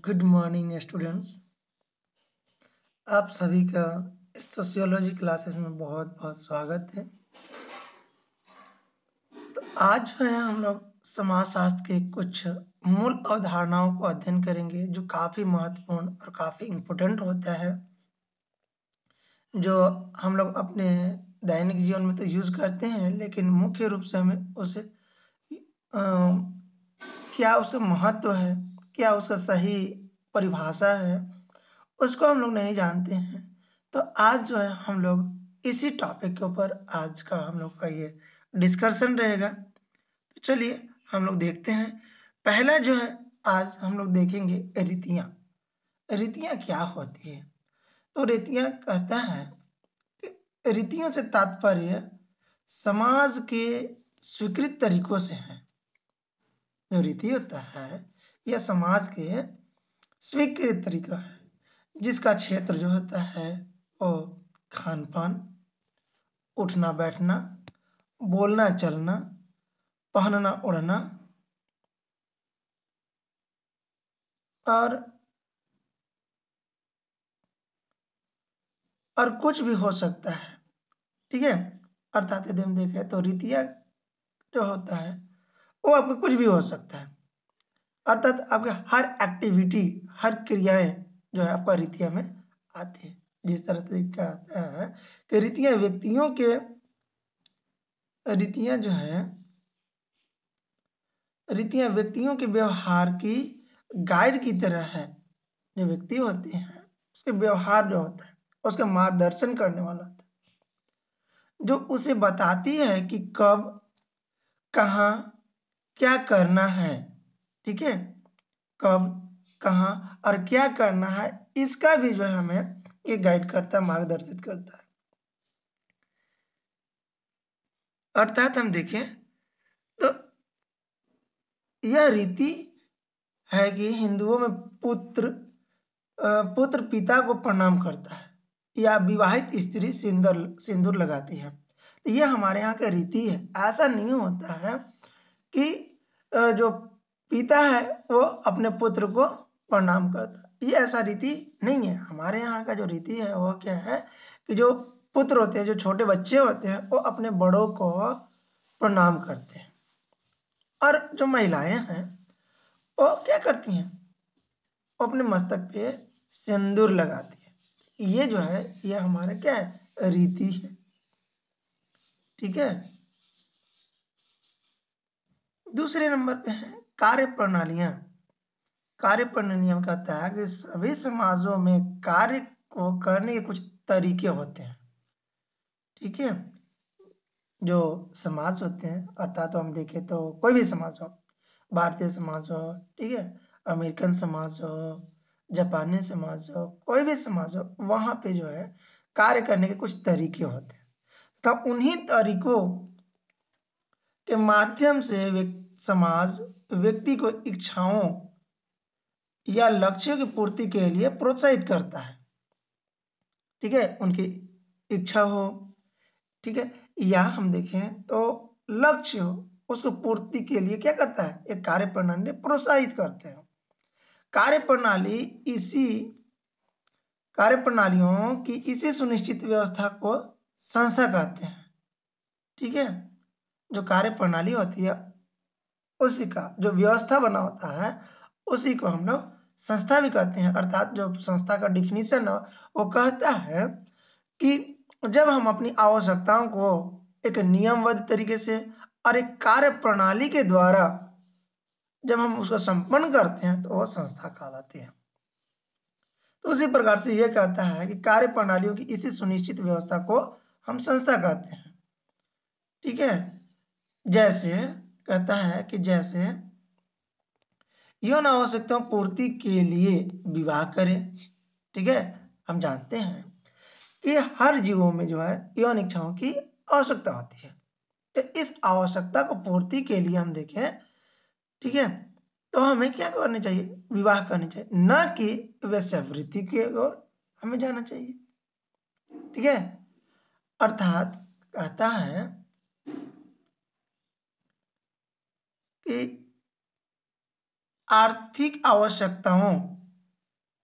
Good morning students. आप सभी का सोशियोलॉजी क्लासेस में बहुत बहुत स्वागत है। तो आज जो है हम लोग समाजशास्त्र के कुछ मूल अवधारणाओं को अध्ययन करेंगे जो काफ़ी महत्वपूर्ण और काफ़ी इम्पोर्टेंट होता है, जो हम लोग अपने दैनिक जीवन में तो यूज़ करते हैं, लेकिन मुख्य रूप से हमें उसे क्या उसका महत्व है, क्या उसका सही परिभाषा है, उसको हम लोग नहीं जानते हैं। तो आज जो है हम लोग इसी टॉपिक के ऊपर आज का हम लोग का ये डिस्कशन रहेगा। तो चलिए हम लोग देखते हैं। पहला जो है आज हम लोग देखेंगे रीतियाँ। रीतियाँ क्या होती है? तो रीतियाँ कहता है कि रीतियों से तात्पर्य समाज के स्वीकृत तरीकों से है। जो रीति होता है यह समाज के स्वीकृत तरीका है, जिसका क्षेत्र जो होता है वो खान पान, उठना बैठना, बोलना चलना, पहनना ओढ़ना और कुछ भी हो सकता है। ठीक है, अर्थात यदि हम देखें तो रीतियाँ जो होता है वो आपका कुछ भी हो सकता है, अर्थात आपके हर एक्टिविटी, हर क्रियाएं जो है आपका रीतियाँ में आती है। जिस तरह से क्या आता है कि रीतियाँ व्यक्तियों के व्यवहार की गाइड की तरह है। जो व्यक्ति होते हैं उसके व्यवहार जो होता है उसका मार्गदर्शन करने वाला होता है, जो उसे बताती है कि कब, कहाँ, क्या करना है। ठीक है, कब, कहाँ और क्या करना है, इसका भी जो है हमें ये गाइड करता है, मार्गदर्शित करता है। अर्थात हम देखें तो यह रीति है कि हिंदुओं में पुत्र पिता को प्रणाम करता है या विवाहित स्त्री सिंदूर लगाती है। तो यह हमारे यहाँ का रीति है। ऐसा नहीं होता है कि जो पिता है वो अपने पुत्र को प्रणाम करता है, ये ऐसा रीति नहीं है। हमारे यहाँ का जो रीति है वो क्या है कि जो पुत्र होते हैं, जो छोटे बच्चे होते हैं, वो अपने बड़ों को प्रणाम करते हैं, और जो महिलाएं हैं वो क्या करती हैं, वो अपने मस्तक पे सिंदूर लगाती है। ये जो है ये हमारा क्या है, रीति है। ठीक है, दूसरे नंबर पे है कार्य प्रणालियां। कार्य प्रणालियां कहता है कि सभी समाजों में कार्य को करने के कुछ तरीके होते हैं। ठीक है, जो समाज होते हैं, अर्थात तो हम देखें तो कोई भी समाज हो, भारतीय समाज हो, ठीक है, अमेरिकन समाज हो, जापानी समाज हो, कोई भी समाज हो, वहां पे जो है कार्य करने के कुछ तरीके होते हैं। तो उन्हीं तरीकों के माध्यम से समाज व्यक्ति को इच्छाओं या लक्ष्यों की पूर्ति के लिए प्रोत्साहित करता है। ठीक है, उनकी इच्छा हो, ठीक है, या हम देखें तो लक्ष्य हो, उसको पूर्ति के लिए क्या करता है, एक कार्य प्रणाली प्रोत्साहित करते हैं। कार्य प्रणालियों की इसी सुनिश्चित व्यवस्था को संस्था कहते हैं। ठीक है, जो कार्य प्रणाली होती है उसी का जो व्यवस्था बना होता है उसी को हम लोग संस्था भी कहते हैं। अर्थात जो संस्था का डिफिनीशन है वो कहता है कि जब हम अपनी आवश्यकताओं को एक नियमबद्ध तरीके से और एक कार्य प्रणाली के द्वारा जब हम उसको संपन्न करते हैं तो वह संस्था कहलाती है। तो उसी प्रकार से यह कहता है कि कार्य प्रणालियों की इसी सुनिश्चित व्यवस्था को हम संस्था कहते हैं। ठीक है, जैसे कहता है कि जैसे यौन आवश्यकताओं पूर्ति के लिए विवाह करें। ठीक है, हम जानते हैं कि हर जीवों में जो है यौन इच्छाओं की आवश्यकता होती है। तो इस आवश्यकता को पूर्ति के लिए हम देखें, ठीक है, तो हमें क्या करना चाहिए, विवाह करना चाहिए, न कि वेश्यावृत्ति की ओर हमें जाना चाहिए। ठीक है, अर्थात कहता है कि आर्थिक आवश्यकताओं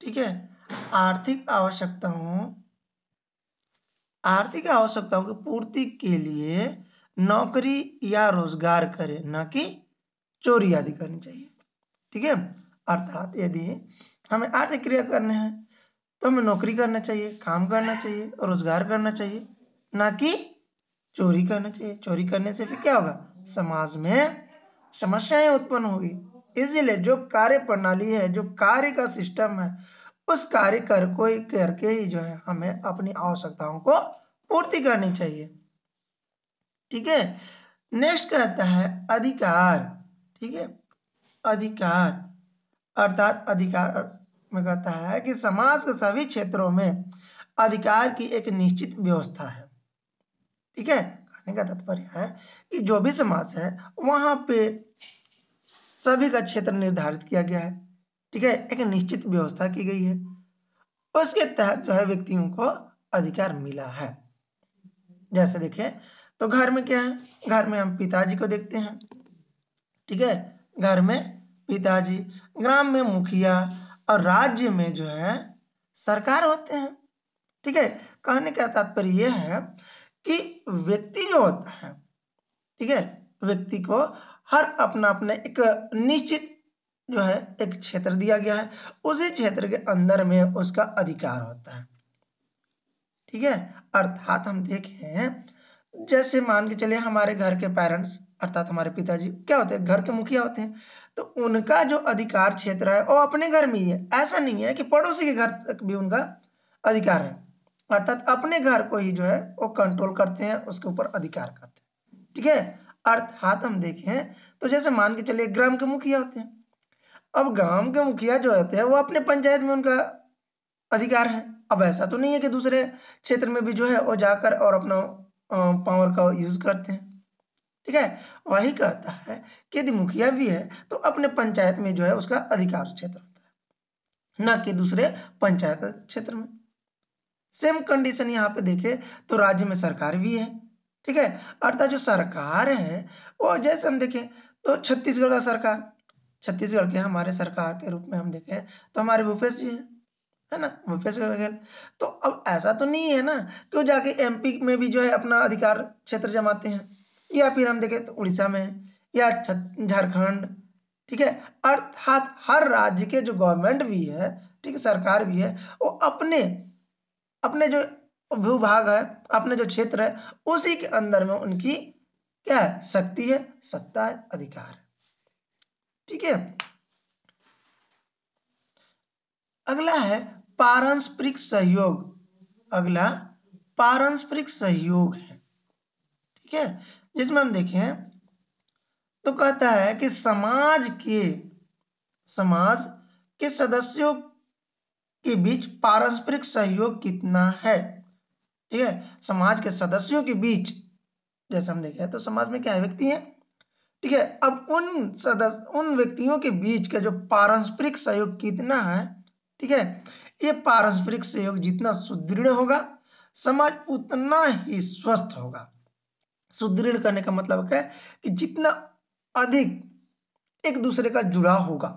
ठीक है। आर्थिक आवश्यकताओं की पूर्ति के लिए नौकरी या रोजगार करे, न कि चोरी आदि करनी चाहिए। ठीक है। अर्थात यदि हमें आर्थिक क्रिया करने हैं तो हमें नौकरी करना चाहिए, काम करना चाहिए और रोजगार करना चाहिए, ना कि चोरी करना चाहिए। चोरी करने से फिर क्या होगा, समाज में समस्याएं उत्पन्न होगी। इसीलिए जो कार्य प्रणाली है, जो कार्य का सिस्टम है, उस कार्य करके ही जो है हमें अपनी आवश्यकताओं को पूर्ति करनी चाहिए। ठीक है। नेक्स्ट कहता है अधिकार। ठीक है। अधिकार अर्थात अधिकार में कहता है कि समाज के सभी क्षेत्रों में अधिकार की एक निश्चित व्यवस्था है। ठीक है। कहने का तात्पर्य है कि जो भी समाज है वहां पे सभी का क्षेत्र निर्धारित किया गया है। ठीक है। एक निश्चित व्यवस्था की गई है, उसके तहत जो है व्यक्तियों को अधिकार मिला है। जैसे देखें तो घर में क्या है, घर में हम पिताजी को देखते हैं। ठीक है। घर में पिताजी, ग्राम में मुखिया और राज्य में जो है सरकार होते हैं। ठीक है। कहने का तात्पर्य यह है कि व्यक्ति जो होता है, ठीक है, व्यक्ति को हर अपना अपना एक निश्चित जो है एक क्षेत्र दिया गया है, उसी क्षेत्र के अंदर में उसका अधिकार होता है। ठीक है। अर्थात हम देखें, जैसे मान के चलिए हमारे घर के पेरेंट्स अर्थात हमारे पिताजी क्या होते हैं, घर के मुखिया होते हैं, तो उनका जो अधिकार क्षेत्र है वो अपने घर में ही है। ऐसा नहीं है कि पड़ोसी के घर तक भी उनका अधिकार है। अर्थात अपने घर को ही जो है वो कंट्रोल करते हैं, उसके ऊपर अधिकार करते हैं। ठीक है। अर्थात हम देखें तो जैसे मान के चलिए ग्राम के मुखिया होते हैं। अब गांव के मुखिया जो होते हैं वो अपने पंचायत में उनका अधिकार है। अब ऐसा तो नहीं है कि दूसरे क्षेत्र में भी जो है वो जाकर और अपना पावर का यूज करते हैं। ठीक है। वही कहता है कि यदि मुखिया भी है तो अपने पंचायत में जो है उसका अधिकार क्षेत्र होता है, न कि दूसरे पंचायत क्षेत्र में। सेम कंडीशन यहाँ पे देखे तो राज्य में सरकार भी है। ठीक है। अर्थात जो सरकार है वो जैसे हम देखें तो छत्तीसगढ़ का सरकार, छत्तीसगढ़ के हमारे सरकार के रूप में हम देखें तो हमारे भूपेश जी हैं, है ना, भूपेश बघेल। तो अब ऐसा तो नहीं है ना कि वो जाके एमपी में भी जो है अपना अधिकार क्षेत्र जमाते हैं, या फिर हम देखें तो उड़ीसा में या झारखंड। ठीक है। अर्थात हर राज्य के जो गवर्नमेंट भी है, ठीक है, सरकार भी है, वो अपने अपने जो भूभाग है, अपने जो क्षेत्र है, उसी के अंदर में उनकी क्या है, शक्ति है, सत्ता है, अधिकार है। ठीक है। अगला है पारस्परिक सहयोग। अगला पारस्परिक सहयोग है। ठीक है। जिसमें हम देखें तो कहता है कि समाज के सदस्यों के बीच पारस्परिक सहयोग कितना है। ठीक है। समाज के सदस्यों के बीच जैसे हम देखें तो समाज में क्या है, व्यक्ति है। ठीक है। अब उन व्यक्तियों के बीच का जो पारस्परिक सहयोग कितना है, ठीक है, ये पारस्परिक सहयोग जितना सुदृढ़ होगा समाज उतना ही स्वस्थ होगा। सुदृढ़ करने का मतलब क्या है कि जितना अधिक एक दूसरे का जुड़ाव होगा,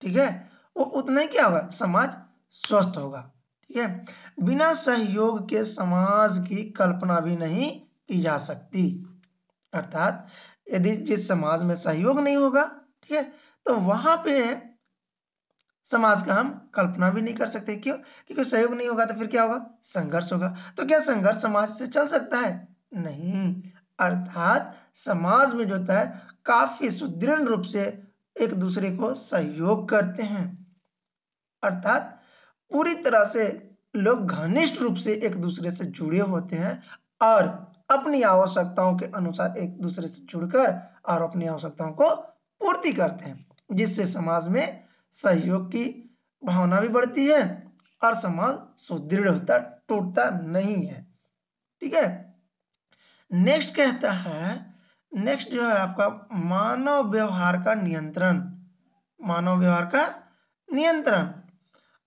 ठीक है, वो उतना ही क्या होगा, समाज स्वस्थ होगा। ठीक है। बिना सहयोग के समाज की कल्पना भी नहीं की जा सकती। अर्थात यदि जिस समाज में सहयोग नहीं होगा, ठीक है, तो वहां पे समाज का हम कल्पना भी नहीं कर सकते। क्यों? क्योंकि सहयोग नहीं होगा तो फिर क्या होगा, संघर्ष होगा। तो क्या संघर्ष समाज से चल सकता है? नहीं। अर्थात समाज में जो होता है काफी सुदृढ़ रूप से एक दूसरे को सहयोग करते हैं। अर्थात पूरी तरह से लोग घनिष्ठ रूप से एक दूसरे से जुड़े होते हैं और अपनी आवश्यकताओं के अनुसार एक दूसरे से जुड़कर और अपनी आवश्यकताओं को पूर्ति करते हैं, जिससे समाज में सहयोग की भावना भी बढ़ती है और समाज सुदृढ़ होता, टूटता नहीं है। ठीक है। नेक्स्ट कहता है, नेक्स्ट जो है आपका मानव व्यवहार का नियंत्रण। मानव व्यवहार का नियंत्रण।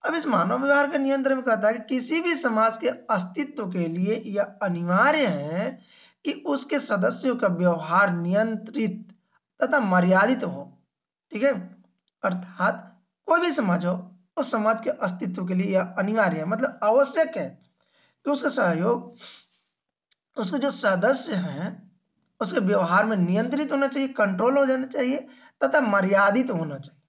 अब इस मानव व्यवहार के नियंत्रण में कहता है कि किसी भी समाज के अस्तित्व के लिए यह अनिवार्य है कि उसके सदस्यों का व्यवहार नियंत्रित तथा मर्यादित हो। ठीक है। अर्थात कोई भी समाज हो, उस समाज के अस्तित्व के लिए यह अनिवार्य है, मतलब आवश्यक है कि उसका सहयोग, उसके जो सदस्य हैं उसके व्यवहार में नियंत्रित होना चाहिए, कंट्रोल हो जाना चाहिए तथा मर्यादित होना चाहिए।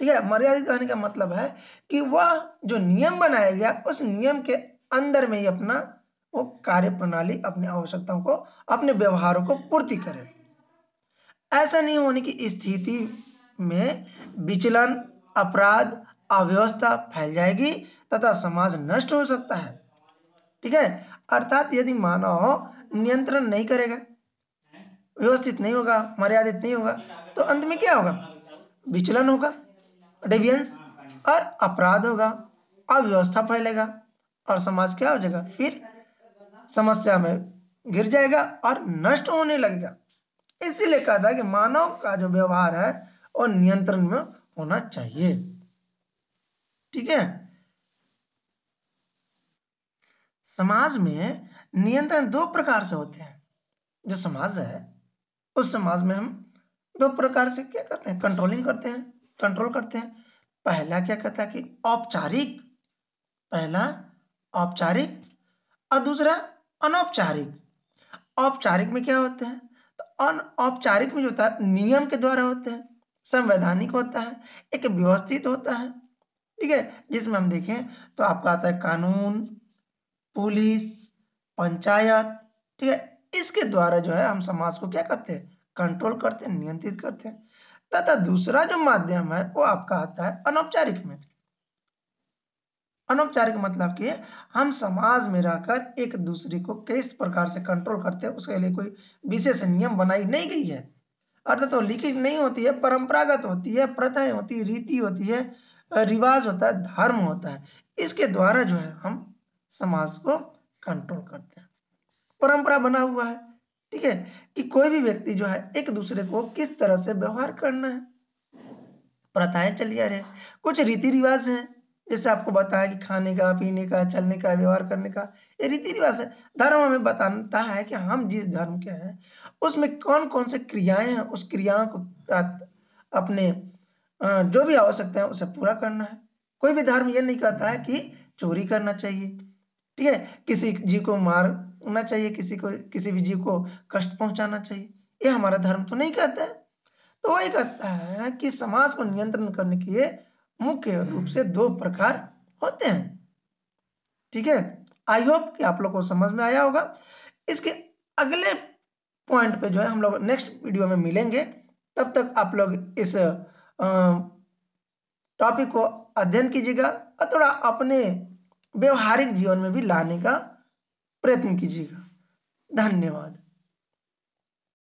ठीक है, मर्यादित कहने का मतलब है कि वह जो नियम बनाया गया उस नियम के अंदर में ही अपना वो कार्य प्रणाली, अपनी आवश्यकताओं को, अपने व्यवहारों को पूर्ति करे। ऐसा नहीं होने की स्थिति में विचलन, अपराध, अव्यवस्था फैल जाएगी तथा समाज नष्ट हो सकता है। ठीक है, अर्थात यदि मानव नियंत्रण नहीं करेगा, व्यवस्थित नहीं होगा, मर्यादित नहीं होगा, तो अंत में क्या होगा? विचलन होगा, डेवियंस, और अपराध होगा, अव्यवस्था फैलेगा और समाज क्या हो जाएगा? फिर समस्या में गिर जाएगा और नष्ट होने लगेगा। इसीलिए कहा था कि मानव का जो व्यवहार है वो नियंत्रण में होना चाहिए। ठीक है, समाज में नियंत्रण दो प्रकार से होते हैं। जो समाज है उस समाज में हम दो प्रकार से क्या करते हैं? कंट्रोलिंग करते हैं, कंट्रोल करते हैं। पहला क्या कहता है कि औपचारिक, पहला औपचारिक और दूसरा अनौपचारिक। औपचारिक में क्या होते हैं? तो अनौपचारिक में जो होता है नियम के द्वारा होते हैं, संवैधानिक होता है, एक व्यवस्थित होता है। ठीक है, जिसमें हम देखें तो आपका आता है कानून, पुलिस, पंचायत। ठीक है, इसके द्वारा जो है हम समाज को क्या करते हैं? कंट्रोल करते हैं, नियंत्रित करते हैं। तथा दूसरा जो माध्यम है वो आपका आता है अनौपचारिक में। अनौपचारिक मतलब कि हम समाज में रहकर एक दूसरे को किस प्रकार से कंट्रोल करते हैं उसके लिए कोई विशेष नियम बनाई नहीं गई है, अर्थात वो लिखित नहीं होती है, परंपरागत होती है, प्रथाएं होती है, रीति होती है, रिवाज होता है, धर्म होता है। इसके द्वारा जो है हम समाज को कंट्रोल करते हैं। परंपरा बना हुआ है, ठीक है, कि कोई भी व्यक्ति जो है एक दूसरे को किस तरह से व्यवहार करना है। प्रथाएं चली आ रही है, कुछ रीति रिवाज हैं, जैसे आपको बताया कि खाने का, पीने का, चलने का, व्यवहार करने का, ये रीति रिवाज है। धर्म हमें बताता है कि हम जिस धर्म के हैं उसमें कौन कौन से क्रियाएं हैं, उस क्रियाओं को अपने जो भी आवश्यकता है उसे पूरा करना है। कोई भी धर्म ये नहीं कहता है कि चोरी करना चाहिए, ठीक है, किसी जीव को मारना चाहिए, किसी भी जीव को कष्ट पहुंचाना चाहिए, ये हमारा धर्म तो नहीं कहता है। तो वही कहता है कि समाज को नियंत्रण करने के मुख्य रूप से दो प्रकार होते हैं। ठीक है, आई होप कि आप लोग को समझ में आया होगा। इसके अगले पॉइंट पे जो है हम लोग नेक्स्ट वीडियो में मिलेंगे। तब तक आप लोग इस टॉपिक को अध्ययन कीजिएगा और थोड़ा अपने व्यवहारिक जीवन में भी लाने का प्रयत्न कीजिएगा। धन्यवाद।